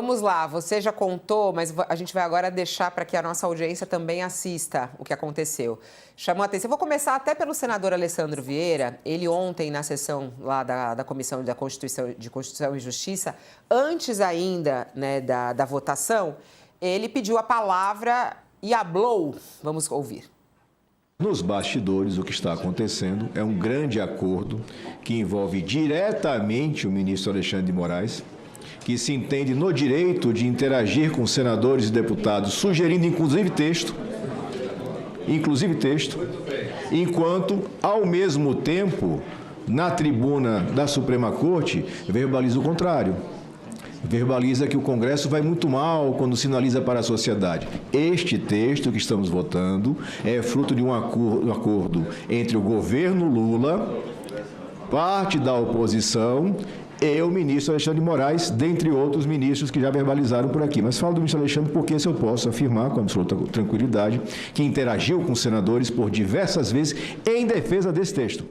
Vamos lá, você já contou, mas a gente vai agora deixar para que a nossa audiência também assista o que aconteceu. Chamou a atenção. Eu vou começar até pelo senador Alessandro Vieira. Ele ontem, na sessão lá da Comissão de Constituição e Justiça, antes ainda, né, da votação, ele pediu a palavra e hablou. Vamos ouvir. Nos bastidores, o que está acontecendo é um grande acordo que envolve diretamente o ministro Alexandre de Moraes, que se entende no direito de interagir com senadores e deputados, sugerindo inclusive texto, enquanto, ao mesmo tempo, na tribuna da Suprema Corte, verbaliza o contrário. Verbaliza que o Congresso vai muito mal quando sinaliza para a sociedade. Este texto que estamos votando é fruto de um acordo entre o governo Lula, parte da oposição e o ministro Alexandre de Moraes, dentre outros ministros que já verbalizaram por aqui. Mas falo do ministro Alexandre porque esse eu posso afirmar com absoluta tranquilidade que interagiu com os senadores por diversas vezes em defesa desse texto.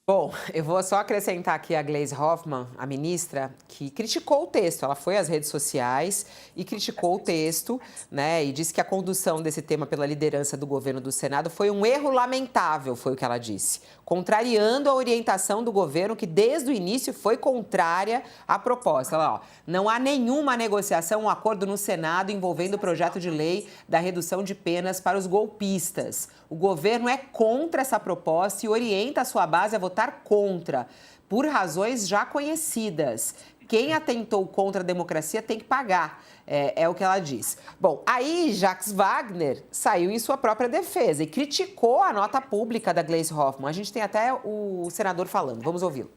Bom, eu vou só acrescentar aqui a Gleisi Hoffmann, a ministra, que criticou o texto. Ela foi às redes sociais e criticou o texto, né? E disse que a condução desse tema pela liderança do governo do Senado foi um erro lamentável, foi o que ela disse. Contrariando a orientação do governo, que desde o início foi contrária à proposta. Ela, ó, não há nenhuma negociação, um acordo no Senado envolvendo o projeto de lei da redução de penas para os golpistas. O governo é contra essa proposta e orienta a sua base a votar contra, por razões já conhecidas. Quem atentou contra a democracia tem que pagar, é o que ela diz. Bom, aí Jacques Wagner saiu em sua própria defesa e criticou a nota pública da Gleisi Hoffmann. A gente tem até o senador falando, vamos ouvi-lo.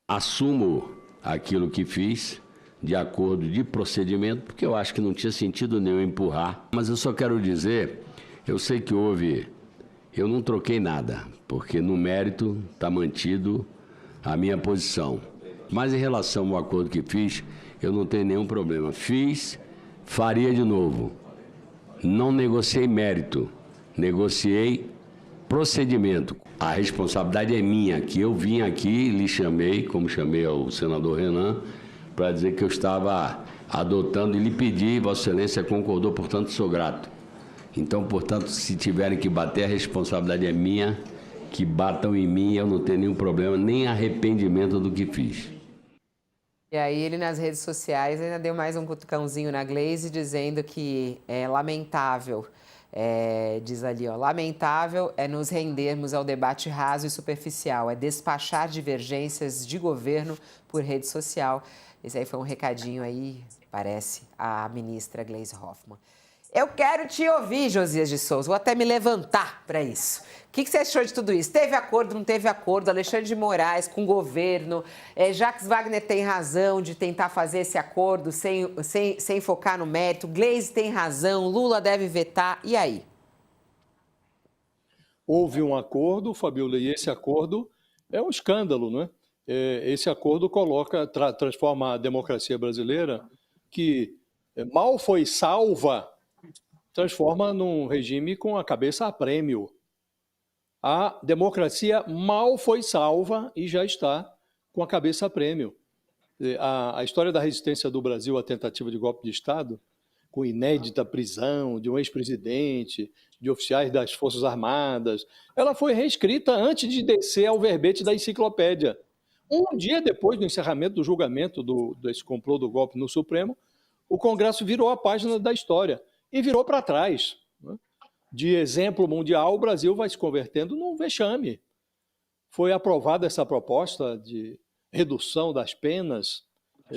Assumo aquilo que fiz de acordo de procedimento, porque eu acho que não tinha sentido nenhum empurrar. Mas eu só quero dizer, eu sei que eu não troquei nada, porque no mérito está mantido a minha posição. Mas em relação ao acordo que fiz, eu não tenho nenhum problema. Fiz, faria de novo. Não negociei mérito, negociei procedimento. A responsabilidade é minha, que eu vim aqui, lhe chamei, como chamei ao senador Renan, para dizer que eu estava adotando e lhe pedi, Vossa Excelência concordou, portanto sou grato. Então, portanto, se tiverem que bater, a responsabilidade é minha, que batam em mim, eu não tenho nenhum problema, nem arrependimento do que fiz. E aí ele nas redes sociais ainda deu mais um cutucãozinho na Gleisi, dizendo que é lamentável, diz ali, ó, lamentável é nos rendermos ao debate raso e superficial, é despachar divergências de governo por rede social. Esse aí foi um recadinho aí, parece, a ministra Gleisi Hoffmann. Eu quero te ouvir, Josias de Souza, vou até me levantar para isso. O que você achou de tudo isso? Teve acordo, não teve acordo? Alexandre de Moraes com o governo, Jacques Wagner tem razão de tentar fazer esse acordo sem focar no mérito, Gleisi tem razão, Lula deve vetar, e aí? Houve um acordo, Fabiola, e esse acordo é um escândalo, não é? Esse acordo transforma a democracia brasileira, que mal foi salva, transforma num regime com a cabeça a prêmio. A democracia mal foi salva e já está com a cabeça a prêmio. A história da resistência do Brasil à tentativa de golpe de Estado, com inédita prisão de um ex-presidente, de oficiais das Forças Armadas, ela foi reescrita antes de descer ao verbete da enciclopédia. Um dia depois do encerramento do julgamento desse complô do golpe no Supremo, o Congresso virou a página da história e virou para trás. De exemplo mundial, o Brasil vai se convertendo num vexame. Foi aprovada essa proposta de redução das penas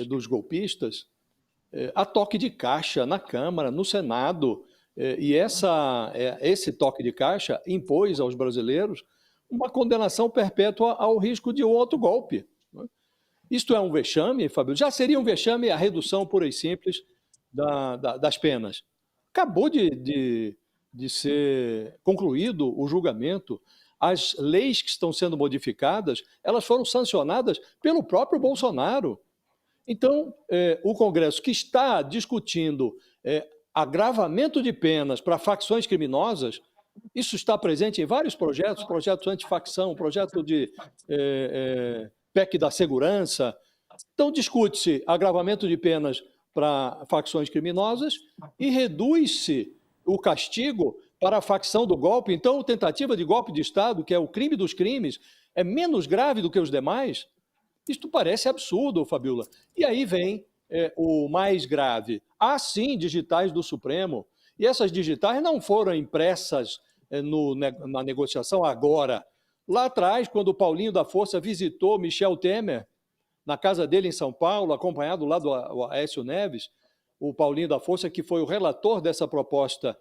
dos golpistas a toque de caixa na Câmara, no Senado, e esse toque de caixa impôs aos brasileiros uma condenação perpétua ao risco de outro golpe. Isto é um vexame, Fabio? Já seria um vexame a redução pura e simples das penas. Acabou de ser concluído o julgamento. As leis que estão sendo modificadas, elas foram sancionadas pelo próprio Bolsonaro. Então, o Congresso que está discutindo agravamento de penas para facções criminosas Isso está presente em vários projetos, projetos antifacção, projeto de PEC da segurança. Então, discute-se agravamento de penas para facções criminosas e reduz-se o castigo para a facção do golpe. Então, a tentativa de golpe de Estado, que é o crime dos crimes, é menos grave do que os demais. Isto parece absurdo, Fabiola. E aí vem o mais grave. Há, sim, digitais do Supremo, e essas digitais não foram impressas na negociação agora. Lá atrás, quando o Paulinho da Força visitou Michel Temer, na casa dele em São Paulo, acompanado lá do Aécio Neves, o Paulinho da Força, que foi o relator dessa proposta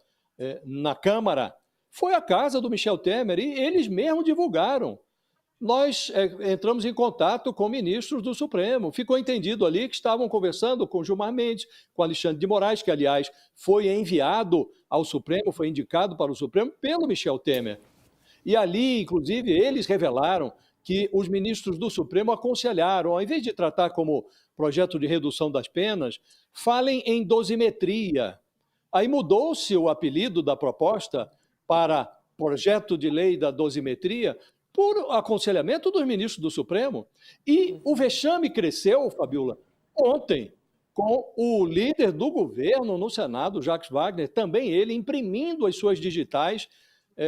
na Câmara, foi à casa do Michel Temer e eles mesmos divulgaram. Nós entramos em contato com ministros do Supremo. Ficou entendido ali que estavam conversando com Gilmar Mendes, com Alexandre de Moraes, que, aliás, foi enviado ao Supremo, foi indicado para o Supremo pelo Michel Temer. E ali, inclusive, eles revelaram que os ministros do Supremo aconselharam, ao invés de tratar como projeto de redução das penas, falem em dosimetria. Aí mudou-se o apelido da proposta para projeto de lei da dosimetria, por aconselhamento dos ministros do Supremo. E o vexame cresceu, Fabiola, ontem, com o líder do governo no Senado, Jacques Wagner, também ele imprimindo as suas digitais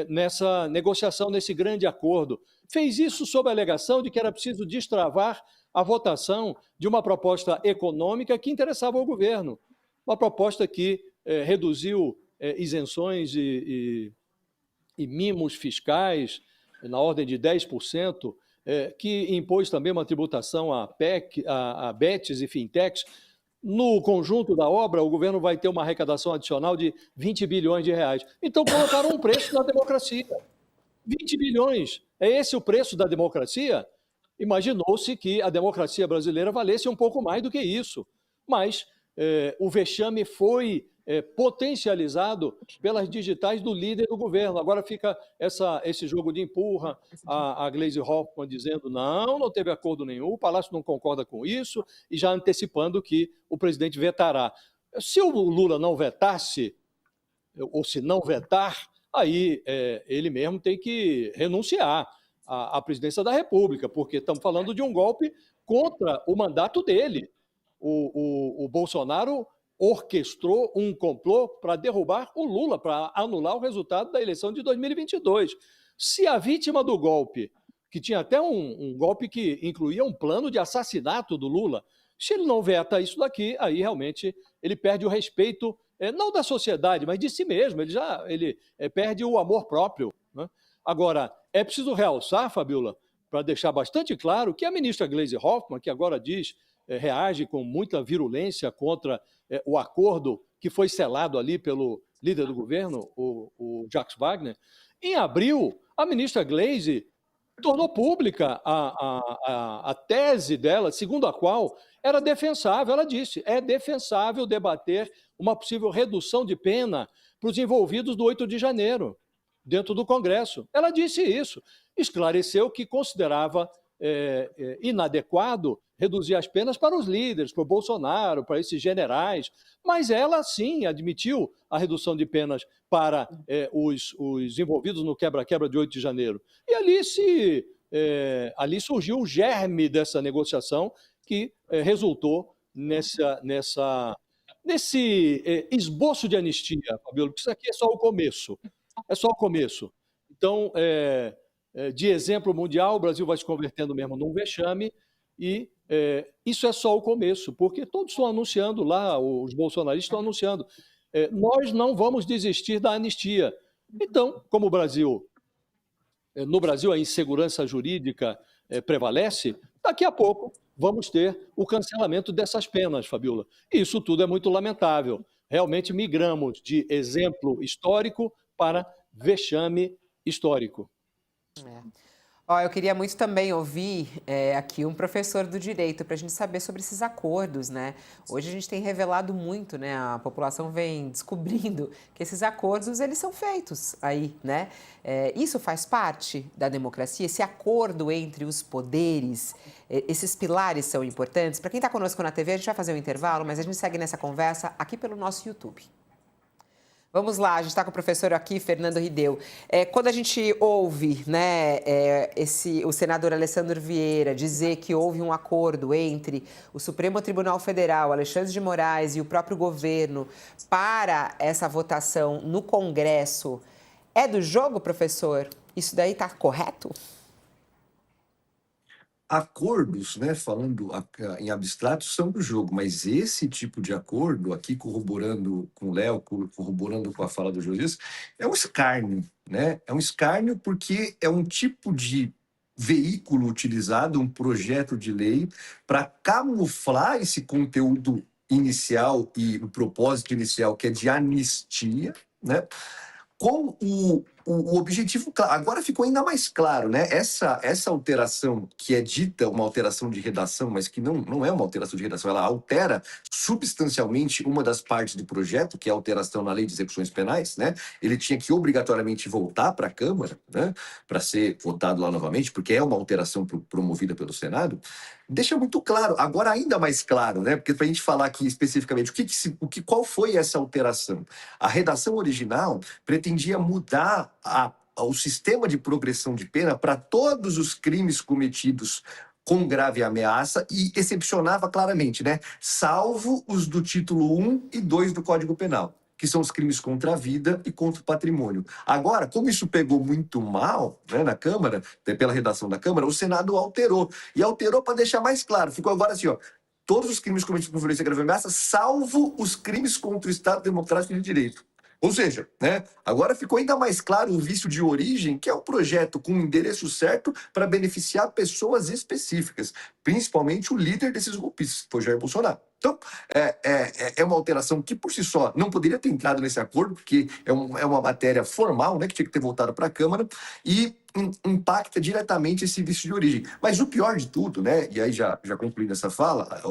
nessa negociação, nesse grande acordo. Fez isso sob a alegação de que era preciso destravar a votação de uma proposta econômica que interessava ao governo. Uma proposta que reduziu isenções e mimos fiscais, na ordem de 10%, que impôs também uma tributação a bets e fintechs. No conjunto da obra, o governo vai ter uma arrecadação adicional de 20 bilhões de reais. Então, colocaram um preço na democracia. 20 bilhões. É esse o preço da democracia? Imaginou-se que a democracia brasileira valesse um pouco mais do que isso. Mas o vexame foi potencializado pelas digitais do líder do governo. Agora fica esse jogo de empurra, a Gleisi Hoffmann dizendo não teve acordo nenhum, o Palácio não concorda com isso, e já antecipando que o presidente vetará. Se o Lula não vetasse, ou se não vetar, aí ele mesmo tem que renunciar à presidência da República, porque estamos falando de um golpe contra o mandato dele. O Bolsonaro orquestrou um complô para derrubar o Lula, para anular o resultado da eleição de 2022. Se a vítima do golpe, que tinha até um golpe que incluía um plano de assassinato do Lula, se ele não veta isso daqui, aí realmente ele perde o respeito, não da sociedade, mas de si mesmo, ele perde o amor próprio, né? Agora, é preciso realçar, Fabiola, para deixar bastante claro que a ministra Gleisi Hoffmann, que agora reage com muita virulência contra o acordo que foi selado ali pelo líder do governo, o Jacques Wagner. Em abril, a ministra Gleisi tornou pública a tese dela, segundo a qual era defensável, ela disse, é defensável debater uma possível redução de pena para os envolvidos do 8 de janeiro, dentro do Congresso. Ela disse isso, esclareceu que considerava inadequado reduzir as penas para os líderes, para o Bolsonaro, para esses generais, mas ela, sim, admitiu a redução de penas para os envolvidos no quebra-quebra de 8 de janeiro. E ali surgiu o germe dessa negociação que resultou nesse esboço de anistia, Fabiola, porque isso aqui é só o começo. É só o começo. Então, de exemplo mundial, o Brasil vai se convertendo mesmo num vexame e isso é só o começo, porque todos estão anunciando lá, os bolsonaristas estão anunciando, nós não vamos desistir da anistia. Então, como no Brasil a insegurança jurídica prevalece, daqui a pouco vamos ter o cancelamento dessas penas, Fabiola. Isso tudo é muito lamentável. Realmente migramos de exemplo histórico para vexame histórico. Eu queria muito também ouvir aqui um professor do direito para a gente saber sobre esses acordos, né? Hoje a gente tem revelado muito, né? A população vem descobrindo que esses acordos, eles são feitos aí, né? Isso faz parte da democracia, esse acordo entre os poderes, esses pilares são importantes. Para quem está conosco na TV, a gente vai fazer um intervalo, mas a gente segue nessa conversa aqui pelo nosso YouTube. Vamos lá, a gente está com o professor aqui, Fernando Rideu. Quando a gente ouve, né, o senador Alessandro Vieira dizer que houve um acordo entre o Supremo Tribunal Federal, Alexandre de Moraes e o próprio governo para essa votação no Congresso, é do jogo, professor? Isso daí está correto? Acordos, né, falando em abstrato, são do jogo, mas esse tipo de acordo, aqui corroborando com o Léo, corroborando com a fala do Josias, é um escárnio, né? É um escárnio porque é um tipo de veículo utilizado, um projeto de lei, para camuflar esse conteúdo inicial e o propósito inicial, que é de anistia, né? Com o objetivo claro. Agora ficou ainda mais claro, né? Essa alteração que é dita uma alteração de redação, mas que não é uma alteração de redação, ela altera substancialmente uma das partes do projeto, que é a alteração na lei de execuções penais, né? Ele tinha que obrigatoriamente voltar para a Câmara, né? Para ser votado lá novamente, porque é uma alteração promovida pelo Senado. Deixa muito claro, agora ainda mais claro, né? Porque para a gente falar aqui especificamente qual foi essa alteração. A redação original pretendia mudar o sistema de progressão de pena para todos os crimes cometidos com grave ameaça e excepcionava claramente, né? Salvo os do título 1 e 2 do Código Penal, que são os crimes contra a vida e contra o patrimônio. Agora, como isso pegou muito mal, né, na Câmara, pela redação da Câmara, o Senado alterou. E alterou para deixar mais claro. Ficou agora assim, ó, todos os crimes cometidos por violência grave e ameaça, salvo os crimes contra o Estado Democrático de Direito. Ou seja, né, agora ficou ainda mais claro o vício de origem, que é um projeto com o endereço certo para beneficiar pessoas específicas, principalmente o líder desses golpistas, que foi Jair Bolsonaro. Então, é uma alteração que, por si só, não poderia ter entrado nesse acordo, porque é uma matéria formal, né, que tinha que ter voltado para a Câmara, e impacta diretamente esse vício de origem. Mas o pior de tudo, né, e aí já concluindo essa fala,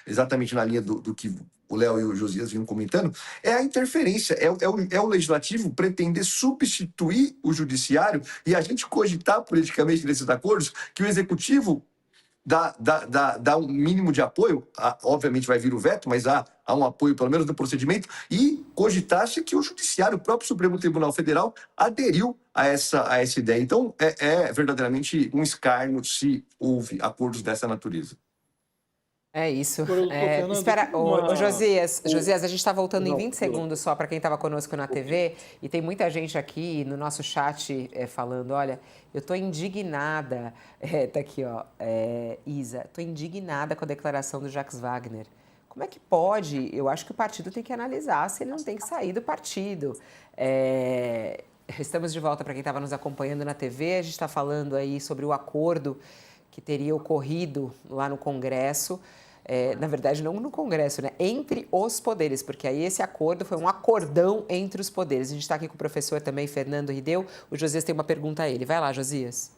exatamente na linha do que o Léo e o Josias vinham comentando, é a interferência, é o legislativo pretender substituir o judiciário e a gente cogitar politicamente nesses acordos que o executivo dá um mínimo de apoio, obviamente vai vir o veto, mas há um apoio pelo menos no procedimento, e cogitasse que o judiciário, o próprio Supremo Tribunal Federal, aderiu a essa ideia. Então, é verdadeiramente um escárnio se houve acordos dessa natureza. É isso. Agora, doutor Fernando, Espera, tem uma- ô, Josias, o- Josias, a gente está voltando em Não, 20 segundos só para quem estava conosco na TV e tem muita gente aqui no nosso chat falando, olha, eu estou indignada, tá aqui, ó, Isa, estou indignada com a declaração do Jacques Wagner. Como é que pode? Eu acho que o partido tem que analisar se ele não tem que sair do partido. Estamos de volta para quem estava nos acompanhando na TV, a gente está falando aí sobre o acordo que teria ocorrido lá no Congresso, na verdade não no Congresso, né? Entre os poderes, porque aí esse acordo foi um acordão entre os poderes. A gente está aqui com o professor também, Fernando Rideu. O Josias tem uma pergunta a ele. Vai lá, Josias.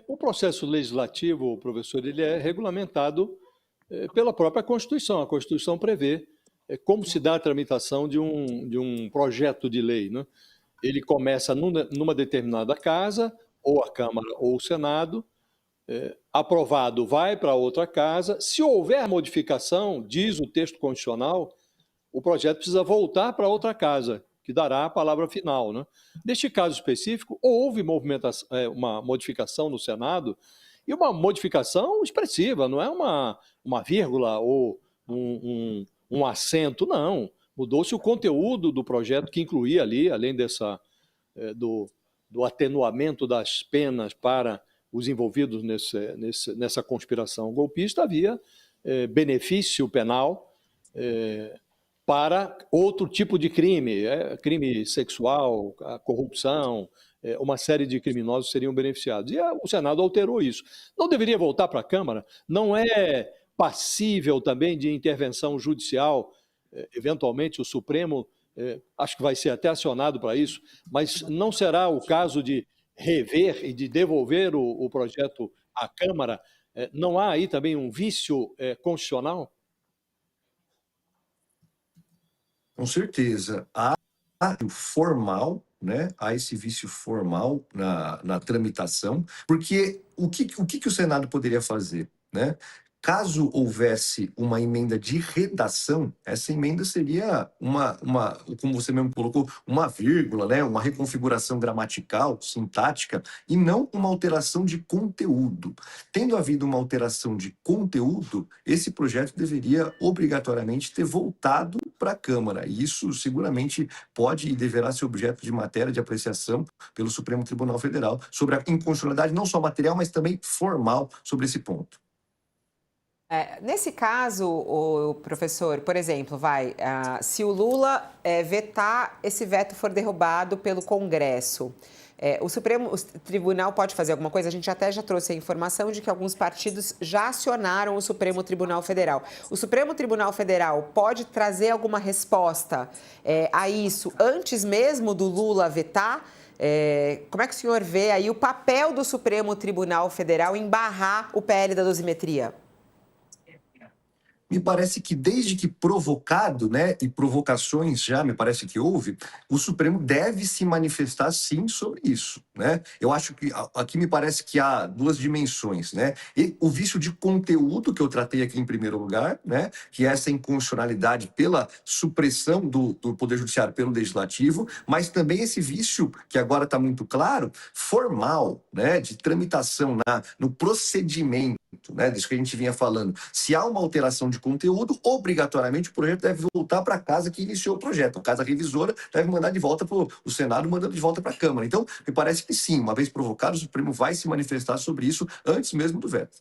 O processo legislativo, professor, ele é regulamentado pela própria Constituição. A Constituição prevê como se dá a tramitação de um projeto de lei, né? Ele começa numa determinada casa, ou a Câmara ou o Senado, aprovado vai para outra casa. Se houver modificação, diz o texto constitucional, o projeto precisa voltar para outra casa, que dará a palavra final, né? Neste caso específico, houve uma modificação no Senado, e uma modificação expressiva, não é uma vírgula ou um acento, não. Mudou-se o conteúdo do projeto, que incluía ali, além do atenuamento das penas para os envolvidos nessa conspiração golpista, havia benefício penal para outro tipo de crime, crime sexual, a corrupção, uma série de criminosos seriam beneficiados. E o Senado alterou isso. Não deveria voltar para a Câmara? Não é passível também de intervenção judicial? Eventualmente, o Supremo, acho que vai ser até acionado para isso, mas não será o caso de rever e de devolver o projeto à Câmara? Não há aí também um vício constitucional? Com certeza. Há formal, né? Há esse vício formal na tramitação, porque o que o Senado poderia fazer, né? Caso houvesse uma emenda de redação, essa emenda seria como você mesmo colocou, uma vírgula, né? Uma reconfiguração gramatical, sintática, e não uma alteração de conteúdo. Tendo havido uma alteração de conteúdo, esse projeto deveria obrigatoriamente ter voltado para a Câmara. E isso seguramente pode e deverá ser objeto de matéria de apreciação pelo Supremo Tribunal Federal sobre a inconstitucionalidade não só material, mas também formal sobre esse ponto. Nesse caso, o professor, por exemplo, se o Lula vetar, esse veto for derrubado pelo Congresso, o Supremo Tribunal pode fazer alguma coisa? A gente até já trouxe a informação de que alguns partidos já acionaram o Supremo Tribunal Federal. O Supremo Tribunal Federal pode trazer alguma resposta a isso antes mesmo do Lula vetar? Como é que o senhor vê aí o papel do Supremo Tribunal Federal em barrar o PL da dosimetria? Me parece que desde que provocado, né, e provocações já me parece que houve, o Supremo deve se manifestar sim sobre isso, né? Eu acho que aqui me parece que há duas dimensões, né? E o vício de conteúdo que eu tratei aqui em primeiro lugar, né, que é essa inconstitucionalidade pela supressão do Poder Judiciário pelo Legislativo, mas também esse vício que agora está muito claro, formal, né, de tramitação no procedimento, né, disso que a gente vinha falando. Se há uma alteração de conteúdo, obrigatoriamente o projeto deve voltar para a casa que iniciou o projeto. A casa revisora deve mandar de volta para o Senado, mandando de volta para a Câmara. Então, me parece que sim, uma vez provocado, o Supremo vai se manifestar sobre isso antes mesmo do veto.